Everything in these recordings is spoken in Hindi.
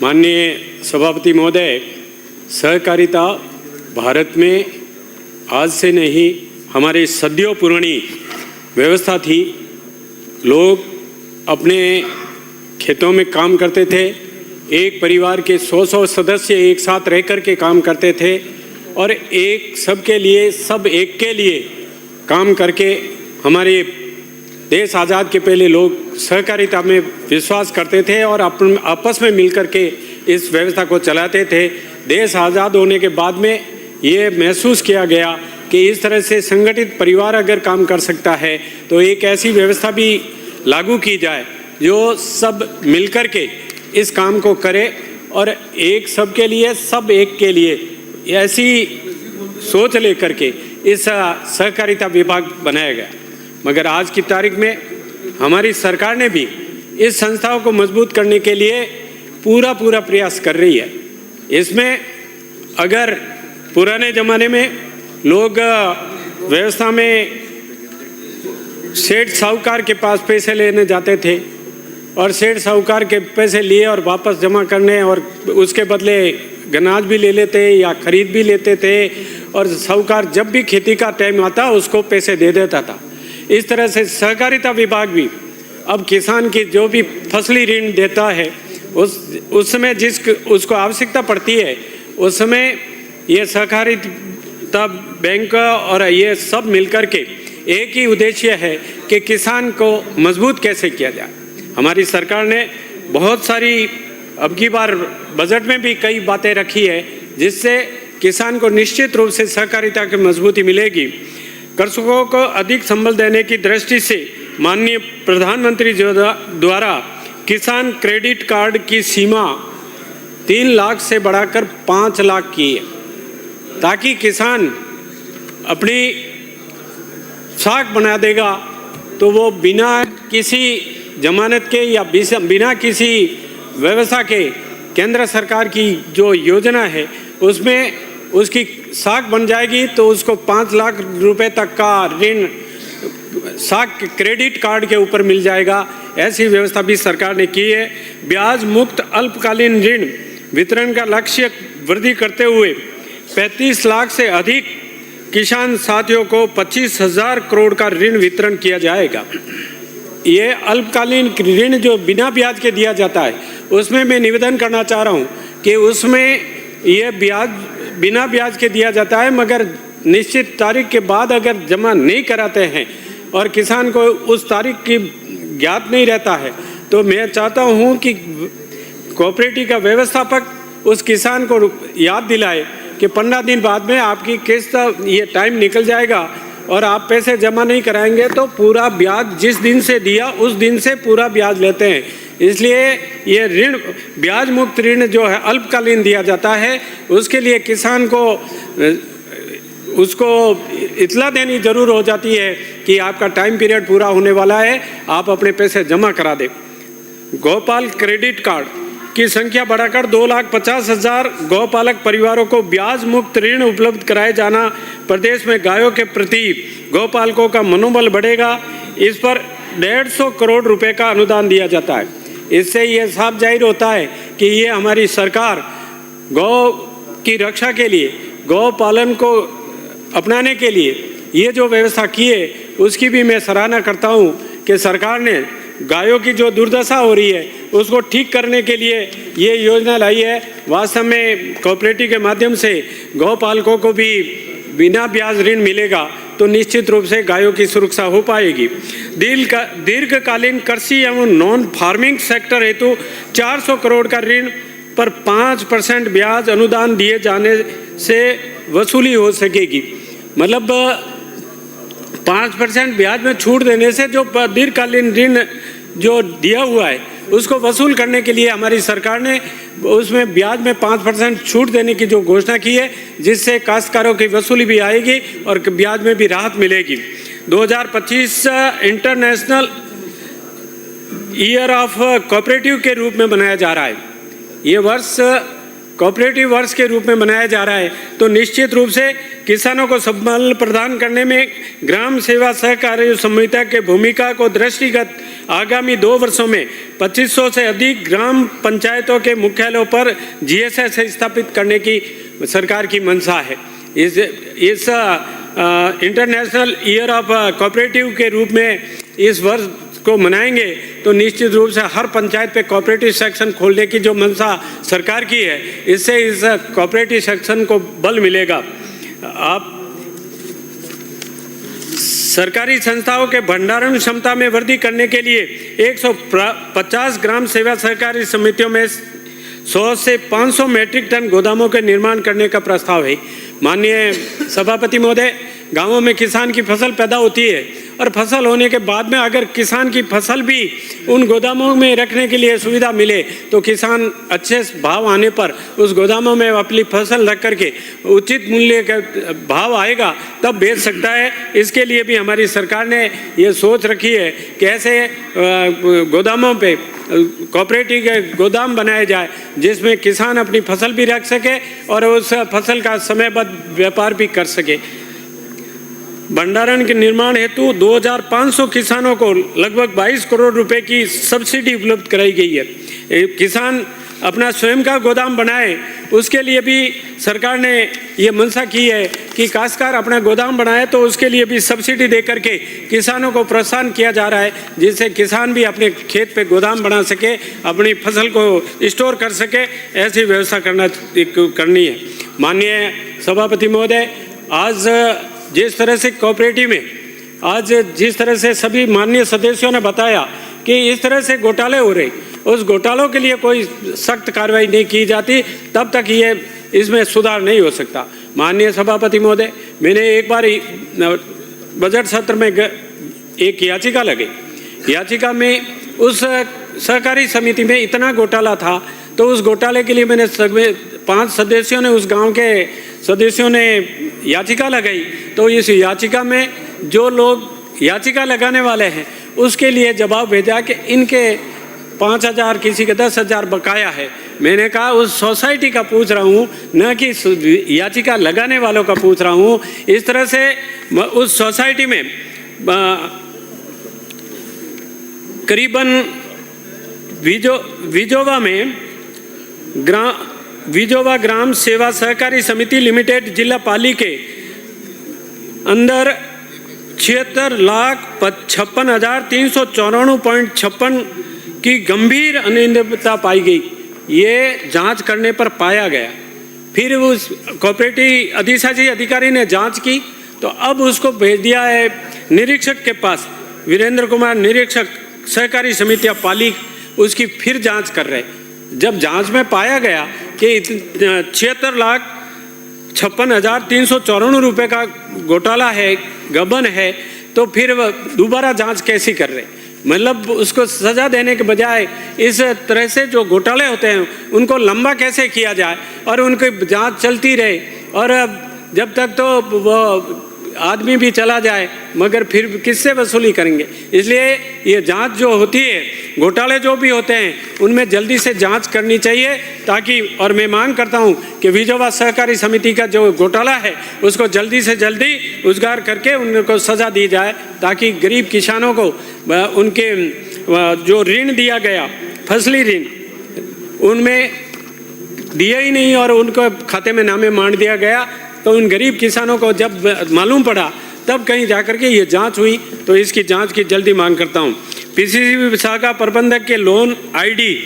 माननीय सभापति महोदय, सहकारिता भारत में आज से नहीं, हमारी सदियों पुरानी व्यवस्था थी। लोग अपने खेतों में काम करते थे, एक परिवार के 100 सदस्य एक साथ रह कर के काम करते थे और एक सबके लिए, सब एक के लिए काम करके हमारे देश आज़ाद के पहले लोग सहकारिता में विश्वास करते थे और आपस में मिलकर के इस व्यवस्था को चलाते थे। देश आज़ाद होने के बाद में ये महसूस किया गया कि इस तरह से संगठित परिवार अगर काम कर सकता है तो एक ऐसी व्यवस्था भी लागू की जाए जो सब मिलकर के इस काम को करे और एक सबके लिए, सब एक के लिए, ऐसी सोच लेकर के इस सहकारिता विभाग बनाया गया। मगर आज की तारीख में हमारी सरकार ने भी इस संस्थाओं को मजबूत करने के लिए पूरा प्रयास कर रही है। इसमें अगर पुराने ज़माने में लोग व्यवस्था में सेठ साहूकार के पास पैसे लेने जाते थे और सेठ साहूकार के पैसे लिए और वापस जमा करने और उसके बदले गनाज भी ले लेते या खरीद भी लेते थे और साहूकार जब भी खेती का टाइम आता उसको पैसे दे देता था। इस तरह से सहकारिता विभाग भी अब किसान की जो भी फसली ऋण देता है उस समय उसको आवश्यकता पड़ती है, उस समय ये सहकारिता बैंक और ये सब मिलकर के एक ही उद्देश्य है कि किसान को मजबूत कैसे किया जाए। हमारी सरकार ने बहुत सारी अब की बार बजट में भी कई बातें रखी है जिससे किसान को निश्चित रूप से सहकारिता की मजबूती मिलेगी। कृषकों को अधिक संबल देने की दृष्टि से माननीय प्रधानमंत्री द्वारा किसान क्रेडिट कार्ड की सीमा 3 लाख से बढ़ाकर 5 लाख की है, ताकि किसान अपनी साख बना देगा तो वो बिना किसी जमानत के या बिना किसी व्यवस्था के केंद्र सरकार की जो योजना है उसमें उसकी साख बन जाएगी तो उसको 5 लाख रुपए तक का ऋण साख क्रेडिट कार्ड के ऊपर मिल जाएगा। ऐसी व्यवस्था भी सरकार ने की है। ब्याज मुक्त अल्पकालीन ऋण वितरण का लक्ष्य वृद्धि करते हुए 35 लाख से अधिक किसान साथियों को 25,000 करोड़ का ऋण वितरण किया जाएगा। ये अल्पकालीन ऋण जो बिना ब्याज के दिया जाता है उसमें मैं निवेदन करना चाह रहा हूँ कि उसमें ये ब्याज बिना ब्याज के दिया जाता है, मगर निश्चित तारीख के बाद अगर जमा नहीं कराते हैं और किसान को उस तारीख की ज्ञात नहीं रहता है तो मैं चाहता हूँ कि कोऑपरेटिव का व्यवस्थापक उस किसान को याद दिलाए कि 15 दिन बाद में आपकी किस्त ये टाइम निकल जाएगा और आप पैसे जमा नहीं कराएंगे तो पूरा ब्याज जिस दिन से दिया उस दिन से पूरा ब्याज लेते हैं। इसलिए ये ऋण ब्याज मुक्त ऋण जो है अल्पकालीन दिया जाता है उसके लिए किसान को उसको इतला देनी जरूर हो जाती है कि आपका टाइम पीरियड पूरा होने वाला है, आप अपने पैसे जमा करा दें। गौपाल क्रेडिट कार्ड की संख्या बढ़ाकर 2,50,000 गौपालक परिवारों को ब्याज मुक्त ऋण उपलब्ध कराए जाना प्रदेश में गायों के प्रति गौपालकों का मनोबल बढ़ेगा। इस पर 150 करोड़ रुपए का अनुदान दिया जाता है। इससे ये साफ जाहिर होता है कि ये हमारी सरकार गौ की रक्षा के लिए, गौ पालन को अपनाने के लिए ये जो व्यवस्था की है उसकी भी मैं सराहना करता हूँ कि सरकार ने गायों की जो दुर्दशा हो रही है उसको ठीक करने के लिए ये योजना लाई है। वास्तव में कोऑपरेटिव के माध्यम से गौपालकों को भी बिना ब्याज ऋण मिलेगा तो निश्चित रूप से गायों की सुरक्षा हो पाएगी। दीर्घकालीन कृषि एवं नॉन फार्मिंग सेक्टर हेतु 400 करोड़ का ऋण पर 5% ब्याज अनुदान दिए जाने से वसूली हो सकेगी। मतलब 5% ब्याज में छूट देने से जो दीर्घकालीन ऋण जो दिया हुआ है उसको वसूल करने के लिए हमारी सरकार ने उसमें ब्याज में 5% छूट देने की जो घोषणा की है, जिससे काश्तकारों की वसूली भी आएगी और ब्याज में भी राहत मिलेगी। 2025 इंटरनेशनल ईयर ऑफ कोऑपरेटिव के रूप में मनाया जा रहा है। ये वर्ष कोऑपरेटिव वर्ष के रूप में मनाया जा रहा है, तो निश्चित रूप से किसानों को सम्मान प्रदान करने में ग्राम सेवा सहकारी समितियों की भूमिका को दृष्टिगत आगामी 2 वर्षों में 2500 से अधिक ग्राम पंचायतों के मुख्यालयों पर जीएसएस स्थापित करने की सरकार की मंशा है। इस इंटरनेशनल ईयर ऑफ कोऑपरेटिव के रूप में इस वर्ष को मनाएंगे तो निश्चित रूप से हर पंचायत पे कोऑपरेटिव सेक्शन खोलने की जो मंशा सरकार की है, इससे इस कोऑपरेटिव सेक्शन को बल मिलेगा। आप सरकारी संस्थाओं के भंडारण क्षमता में वृद्धि करने के लिए 150 ग्राम सेवा सहकारी समितियों में 100 से 500 मैट्रिक टन गोदामों के निर्माण करने का प्रस्ताव है। माननीय सभापति महोदय, गांवों में किसान की फसल पैदा होती है और फसल होने के बाद में अगर किसान की फसल भी उन गोदामों में रखने के लिए सुविधा मिले तो किसान अच्छे भाव आने पर उस गोदामों में अपनी फसल रख करके उचित मूल्य का भाव आएगा तब बेच सकता है। इसके लिए भी हमारी सरकार ने ये सोच रखी है कि ऐसे गोदामों पे कोऑपरेटिव के गोदाम बनाए जाए जिसमें किसान अपनी फसल भी रख सके और उस फसल का समयबद्ध व्यापार भी कर सके। भंडारण के निर्माण हेतु 2500 किसानों को लगभग 22 करोड़ रुपए की सब्सिडी उपलब्ध कराई गई है। किसान अपना स्वयं का गोदाम बनाए, उसके लिए भी सरकार ने ये मंशा की है कि काश्तकार अपना गोदाम बनाए तो उसके लिए भी सब्सिडी दे करके किसानों को प्रोत्साहन किया जा रहा है, जिससे किसान भी अपने खेत पे गोदाम बना सके, अपनी फसल को स्टोर कर सके, ऐसी व्यवस्था करनी है। माननीय सभापति महोदय, आज जिस तरह से कोऑपरेटिव में आज जिस तरह से सभी माननीय सदस्यों ने बताया कि इस तरह से घोटाले हो रहे, उस घोटालों के लिए कोई सख्त कार्रवाई नहीं की जाती तब तक ये इसमें सुधार नहीं हो सकता। माननीय सभापति महोदय, मैंने एक बार बजट सत्र में एक याचिका लगी, याचिका में उस सहकारी समिति में इतना घोटाला था तो उस घोटाले के लिए मैंने 5 सदस्यों ने, उस गांव के सदस्यों ने याचिका लगाई। तो इस याचिका में जो लोग याचिका लगाने वाले हैं उसके लिए जवाब भेजा कि इनके 5000 किसी के 10,000 बकाया है। मैंने कहा उस सोसाइटी का पूछ रहा हूँ, न कि याचिका लगाने वालों का पूछ रहा हूँ। इस तरह से उस सोसाइटी में करीबन विजोवा ग्राम सेवा सहकारी समिति लिमिटेड जिला पाली के अंदर 76,56,394.56 की गंभीर अनियमितता पाई गई। ये जांच करने पर पाया गया। फिर उस कोऑपरेटिव अधिशासी अधिकारी ने जांच की तो अब उसको भेज दिया है निरीक्षक के पास। वीरेंद्र कुमार निरीक्षक सहकारी समितियां पाली उसकी फिर जांच कर रहे। जब जांच में पाया गया कि 76,56,394 रुपये का घोटाला है, गबन है, तो फिर दोबारा जांच कैसी कर रहे? मतलब उसको सजा देने के बजाय इस तरह से जो घोटाले होते हैं उनको लंबा कैसे किया जाए और उनकी जांच चलती रहे और जब तक तो वो आदमी भी चला जाए मगर फिर किससे वसूली करेंगे। इसलिए ये जांच जो होती है, घोटाले जो भी होते हैं उनमें जल्दी से जांच करनी चाहिए ताकि, और मैं मांग करता हूं कि विजोवा सहकारी समिति का जो घोटाला है उसको जल्दी से जल्दी उजागर करके उनको सजा दी जाए ताकि गरीब किसानों को उनके जो ऋण दिया गया, फसली ऋण, उनमें दिया ही नहीं और उनको खाते में नामे मार दिया गया। तो उन गरीब किसानों को जब मालूम पड़ा तब कहीं जाकर के ये जांच हुई। तो इसकी जांच की जल्दी मांग करता हूँ। पीसीसी शाखा प्रबंधक के लोन आईडी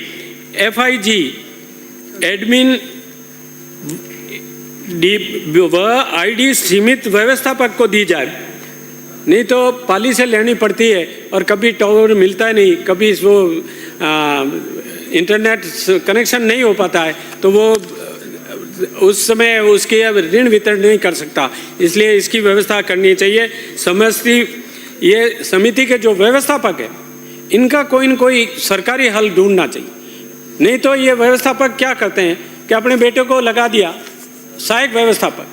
FIG एडमिन वह आईडी सीमित व्यवस्थापक को दी जाए, नहीं तो पाली से लेनी पड़ती है और कभी टावर मिलता नहीं, कभी वो इंटरनेट कनेक्शन नहीं हो पाता है तो वो उस समय उसके ऋण वितरण नहीं कर सकता। इसलिए इसकी व्यवस्था करनी चाहिए। ये समिति के जो व्यवस्थापक है इनका कोई न कोई सरकारी हल ढूंढना चाहिए, नहीं तो ये व्यवस्थापक क्या करते हैं कि अपने बेटे को लगा दिया सहायक व्यवस्थापक,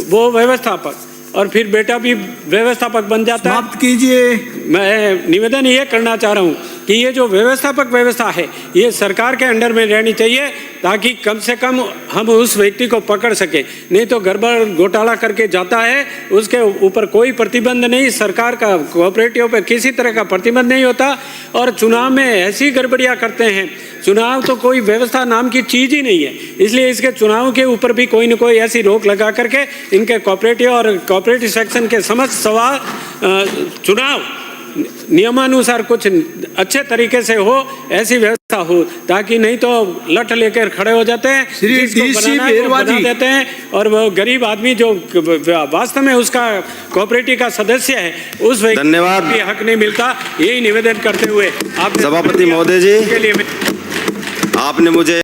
वो व्यवस्थापक और फिर बेटा भी व्यवस्थापक बन जाता है। समाप्त कीजिए। मैं निवेदन ये करना चाह रहा हूँ कि ये जो व्यवस्थापक व्यवस्था है ये सरकार के अंडर में रहनी चाहिए, ताकि कम से कम हम उस व्यक्ति को पकड़ सके। नहीं तो गड़बड़ घोटाला करके जाता है, उसके ऊपर कोई प्रतिबंध नहीं, सरकार का कोऑपरेटिव पे किसी तरह का प्रतिबंध नहीं होता, और चुनाव में ऐसी गड़बड़ियाँ करते हैं। चुनाव तो कोई व्यवस्था नाम की चीज़ ही नहीं है, इसलिए इसके चुनाव के ऊपर भी कोई न कोई ऐसी रोक लगा करके इनके कोऑपरेटिव और कोऑपरेटिव सेक्शन के समस्त सवाल चुनाव नियमानुसार कुछ अच्छे तरीके से हो, ऐसी व्यवस्था हो, ताकि नहीं तो लठ लेकर खड़े हो जाते हैं, बना देते हैं, और वो गरीब आदमी जो वास्तव में उसका कोऑपरेटिव का सदस्य है उस व्यक्ति को भी हक नहीं मिलता। यही निवेदन करते हुए आप सभापति महोदय जी, आपने मुझे